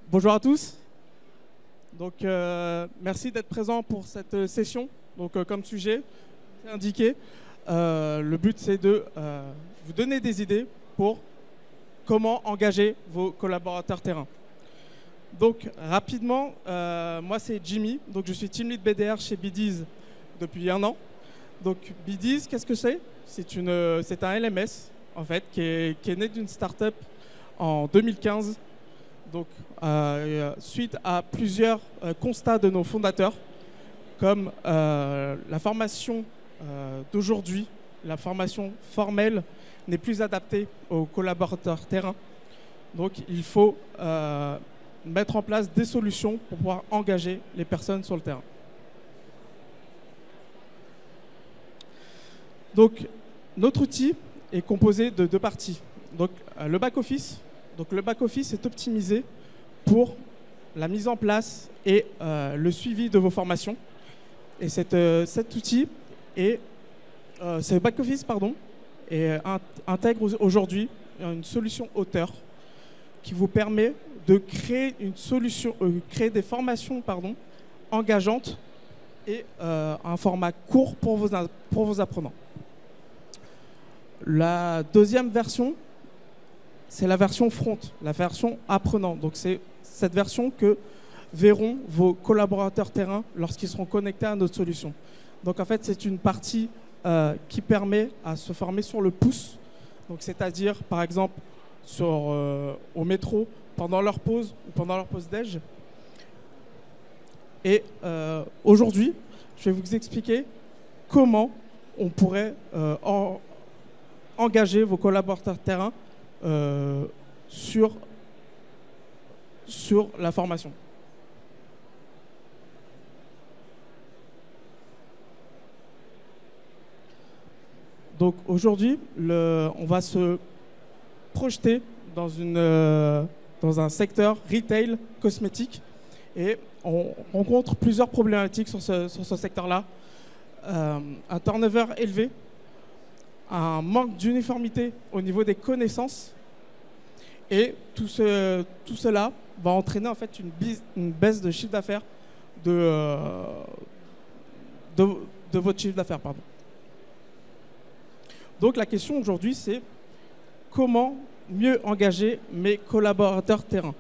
Bonjour à tous. Donc, merci d'être présent pour cette session. Donc, comme sujet, c'est indiqué. Le but, c'est de vous donner des idées pour comment engager vos collaborateurs terrain. Donc, rapidement, moi, c'est Jimmy. Donc, je suis team lead BDR chez Bidiz depuis 1 an. Donc, Bidiz, qu'est-ce que c'est? C'est un LMS, en fait, qui est né d'une startup en 2015. Donc, suite à plusieurs constats de nos fondateurs, comme la formation d'aujourd'hui, la formation formelle n'est plus adaptée aux collaborateurs terrain. Donc, il faut mettre en place des solutions pour pouvoir engager les personnes sur le terrain. Donc, notre outil est composé de 2 parties. Donc, le back-office. Donc, le back-office est optimisé pour la mise en place et le suivi de vos formations. Et cet outil ce back-office, intègre aujourd'hui une solution auteur qui vous permet de créer créer des formations engageantes et un format court pour vos apprenants. La deuxième version, c'est la version front, la version apprenant. Donc c'est cette version que verront vos collaborateurs terrain lorsqu'ils seront connectés à notre solution. Donc en fait, c'est une partie qui permet à se former sur le pouce. Donc c'est-à-dire, par exemple, au métro, pendant leur pause ou pendant leur pause déj. Et aujourd'hui, je vais vous expliquer comment on pourrait engager vos collaborateurs terrain sur la formation. Donc aujourd'hui, on va se projeter dans un secteur retail cosmétique et on rencontre plusieurs problématiques sur ce secteur-là. Un turnover élevé, un manque d'uniformité au niveau des connaissances et tout cela va entraîner en fait une baisse de chiffre d'affaires de votre chiffre d'affaires. Donc la question aujourd'hui, c'est comment mieux engager mes collaborateurs terrain.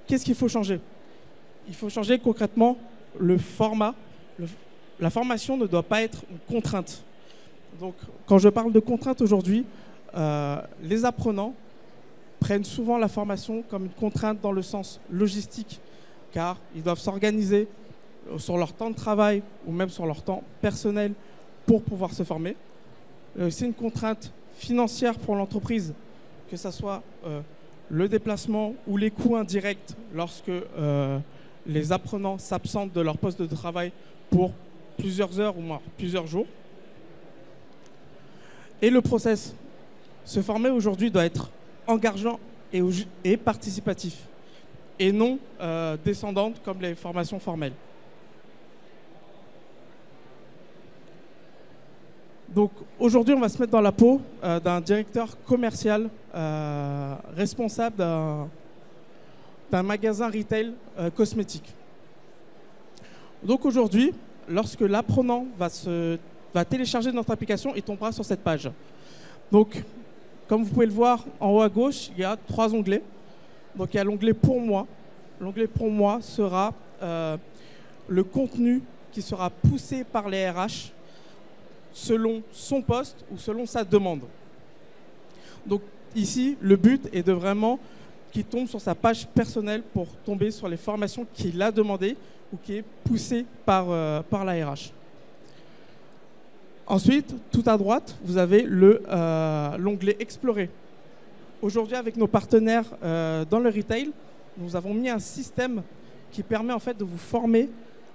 Qu'est-ce qu'il faut changer? Il faut changer concrètement le format. La formation ne doit pas être une contrainte. Donc, quand je parle de contrainte aujourd'hui, les apprenants prennent souvent la formation comme une contrainte dans le sens logistique, car ils doivent s'organiser sur leur temps de travail ou même sur leur temps personnel pour pouvoir se former. C'est une contrainte financière pour l'entreprise, que ce soit le déplacement ou les coûts indirects lorsque les apprenants s'absentent de leur poste de travail pour plusieurs heures ou moins plusieurs jours. Et le process, se former aujourd'hui doit être engageant et participatif et non descendante comme les formations formelles. Donc aujourd'hui, on va se mettre dans la peau d'un directeur commercial responsable d'un magasin retail cosmétique. Donc aujourd'hui, lorsque l'apprenant va télécharger notre application, il tombera sur cette page. Donc, comme vous pouvez le voir en haut à gauche, il y a 3 onglets. Donc il y a l'onglet Pour moi. L'onglet Pour moi sera le contenu qui sera poussé par les RH selon son poste ou selon sa demande. Donc ici, le but est de vraiment qu'il tombe sur sa page personnelle pour tomber sur les formations qu'il a demandées ou qui est poussée par la RH. Ensuite, tout à droite, vous avez l'onglet Explorer. Aujourd'hui, avec nos partenaires dans le retail, nous avons mis un système qui permet en fait de vous former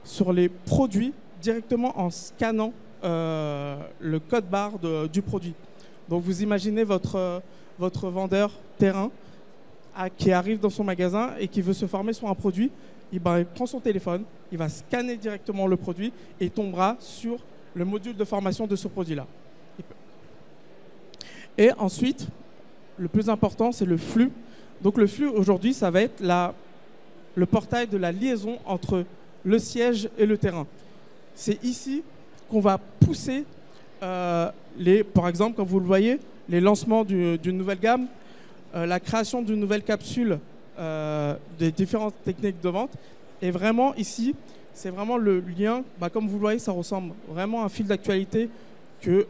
sur les produits directement en scannant le code barre du produit. Donc vous imaginez votre vendeur terrain qui arrive dans son magasin et qui veut se former sur un produit, il prend son téléphone, il va scanner directement le produit et tombera sur le module de formation de ce produit-là. Et ensuite, le plus important, c'est le flux. Donc le flux aujourd'hui, ça va être le portail de la liaison entre le siège et le terrain. C'est ici qu'on va pousser par exemple, comme vous le voyez, les lancements d'une nouvelle gamme, la création d'une nouvelle capsule, des différentes techniques de vente. Et vraiment ici, c'est vraiment le lien, comme vous le voyez, ça ressemble vraiment à un fil d'actualité que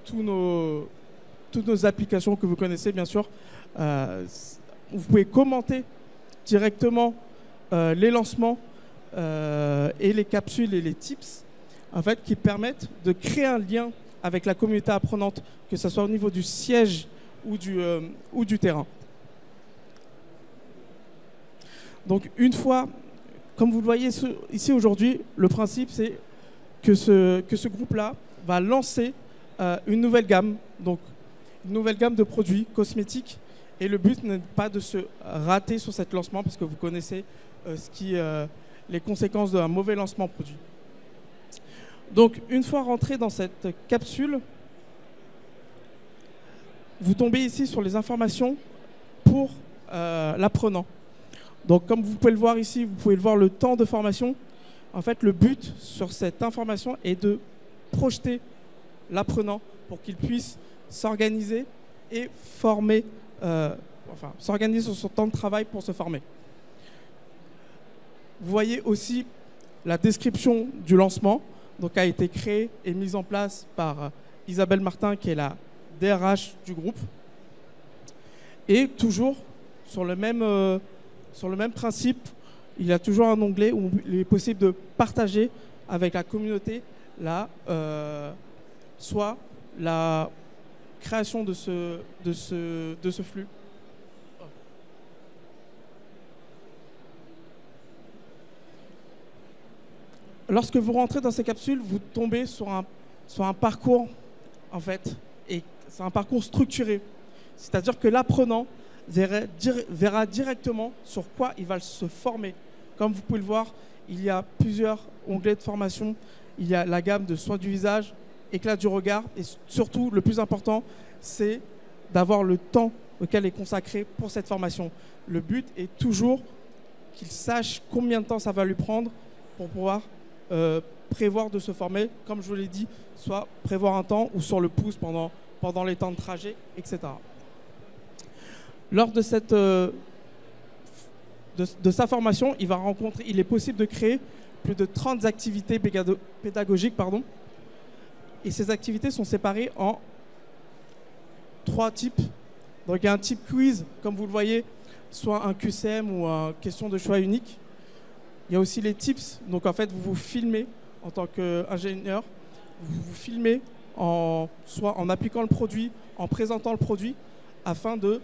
toutes nos applications que vous connaissez, bien sûr. Vous pouvez commenter directement les lancements et les capsules et les tips, en fait, qui permettent de créer un lien avec la communauté apprenante, que ce soit au niveau du siège ou du terrain. Donc, une fois, comme vous le voyez ici aujourd'hui, le principe, c'est que ce groupe-là va lancer une nouvelle gamme, donc une nouvelle gamme de produits cosmétiques. Et le but n'est pas de se rater sur cet lancement, parce que vous connaissez les conséquences d'un mauvais lancement produit. Donc, une fois rentré dans cette capsule, vous tombez ici sur les informations pour l'apprenant. Donc, comme vous pouvez le voir ici, vous pouvez voir le temps de formation. En fait, le but sur cette information est de projeter l'apprenant pour qu'il puisse s'organiser et former, s'organiser sur son temps de travail pour se former. Vous voyez aussi la description du lancement, donc a été créée et mise en place par Isabelle Martin, qui est la DRH du groupe. Et toujours sur le même principe, il y a toujours un onglet où il est possible de partager avec la communauté soit la création de ce flux. Lorsque vous rentrez dans ces capsules, vous tombez sur un parcours, en fait, et c'est un parcours structuré. C'est-à-dire que l'apprenant verra directement sur quoi il va se former. Comme vous pouvez le voir, il y a plusieurs onglets de formation. Il y a la gamme de soins du visage, éclat du regard, et surtout, le plus important, c'est d'avoir le temps auquel est consacré pour cette formation. Le but est toujours qu'il sache combien de temps ça va lui prendre pour pouvoir prévoir de se former, comme je vous l'ai dit, soit prévoir un temps ou sur le pouce pendant les temps de trajet, etc. Lors de sa formation, il est possible de créer plus de 30 activités pédagogiques. Et ces activités sont séparées en 3 types. Donc il y a un type quiz, comme vous le voyez, soit un QCM ou une question de choix unique. Il y a aussi les tips. Donc en fait, vous vous filmez en tant qu'ingénieur. Vous vous filmez soit en appliquant le produit, en présentant le produit, afin de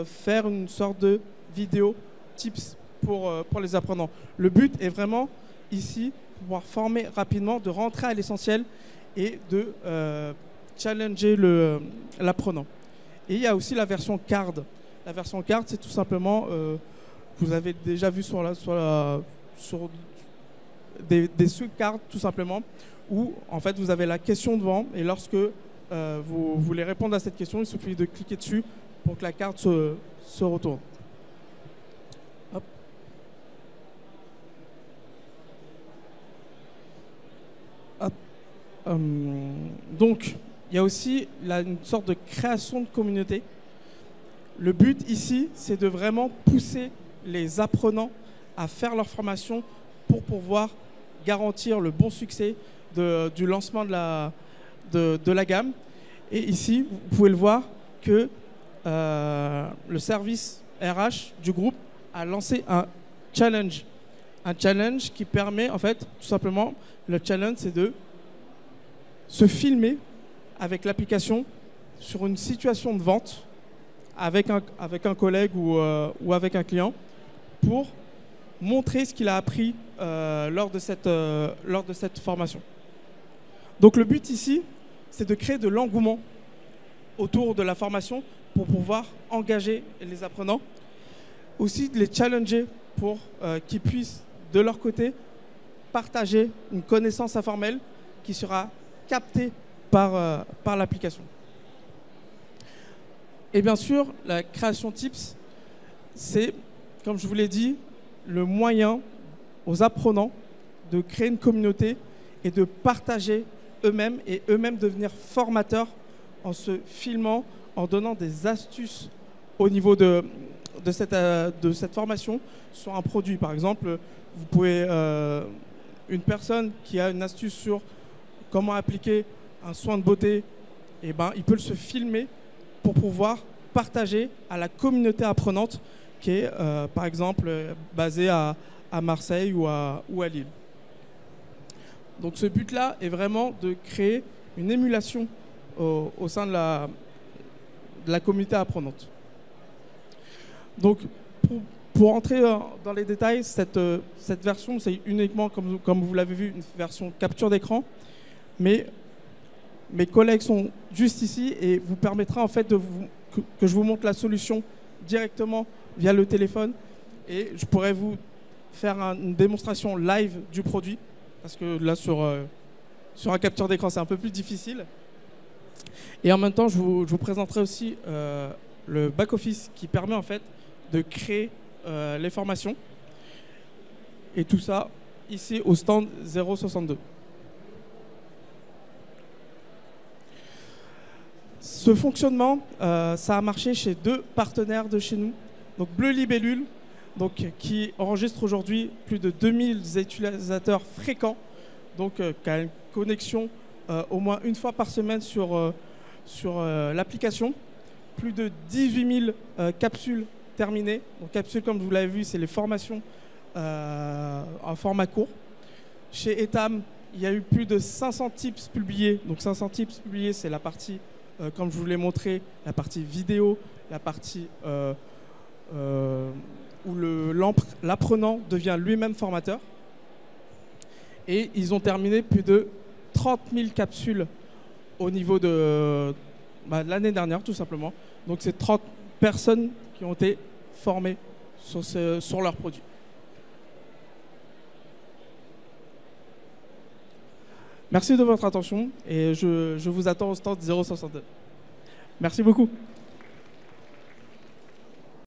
faire une sorte de vidéo tips pour les apprenants. Le but est vraiment ici de pouvoir former rapidement, de rentrer à l'essentiel et de challenger l'apprenant. Et il y a aussi la version card. La version card, c'est tout simplement, vous avez déjà vu sur des sous-cards tout simplement, où en fait vous avez la question devant, et lorsque vous voulez répondre à cette question, il suffit de cliquer dessus pour que la carte se retourne. Hop. Hop. Donc, il y a aussi une sorte de création de communauté. Le but ici, c'est de vraiment pousser les apprenants à faire leur formation pour pouvoir garantir le bon succès du lancement de la gamme. Et ici, vous pouvez le voir que le service RH du groupe a lancé un challenge. Un challenge qui permet, en fait, tout simplement, le challenge, c'est de se filmer avec l'application sur une situation de vente avec un collègue ou avec un client pour montrer ce qu'il a appris lors de cette formation. Donc le but ici, c'est de créer de l'engouement autour de la formation pour pouvoir engager les apprenants. Aussi de les challenger pour qu'ils puissent, de leur côté, partager une connaissance informelle qui sera captée par l'application. Et bien sûr, la création tips c'est, comme je vous l'ai dit, le moyen aux apprenants de créer une communauté et de partager eux-mêmes et eux-mêmes devenir formateurs en se filmant, en donnant des astuces au niveau de cette formation sur un produit. Par exemple, vous pouvez, une personne qui a une astuce sur comment appliquer un soin de beauté, eh ben, il peut se filmer pour pouvoir partager à la communauté apprenante qui est, par exemple, basée à Marseille ou à Lille. Donc ce but-là est vraiment de créer une émulation au sein de la communauté apprenante. Donc pour entrer dans les détails, cette version, c'est uniquement, comme vous l'avez vu, une version capture d'écran. Mais mes collègues sont juste ici et vous permettra en fait que je vous montre la solution directement via le téléphone. Et je pourrais vous faire une démonstration live du produit. Parce que là, sur un capture d'écran, c'est un peu plus difficile. Et en même temps, je vous présenterai aussi le back-office qui permet en fait de créer les formations. Et tout ça ici au stand 062. Ce fonctionnement, ça a marché chez 2 partenaires de chez nous. Donc Bleu Libellule, donc, qui enregistre aujourd'hui plus de 2000 utilisateurs fréquents, donc qui a une connexion au moins une fois par semaine sur l'application. Plus de 18 000 capsules terminées. Donc capsules, comme vous l'avez vu, c'est les formations en format court. Chez Etam, il y a eu plus de 500 tips publiés. Donc 500 tips publiés, c'est la partie, comme je vous l'ai montré, la partie vidéo, la partie où l'apprenant devient lui-même formateur. Et ils ont terminé plus de 30 000 capsules au niveau de l'année dernière, tout simplement. Donc c'est 30 personnes qui ont été formées sur leurs produits. Merci de votre attention et je vous attends au stand 062. Merci beaucoup.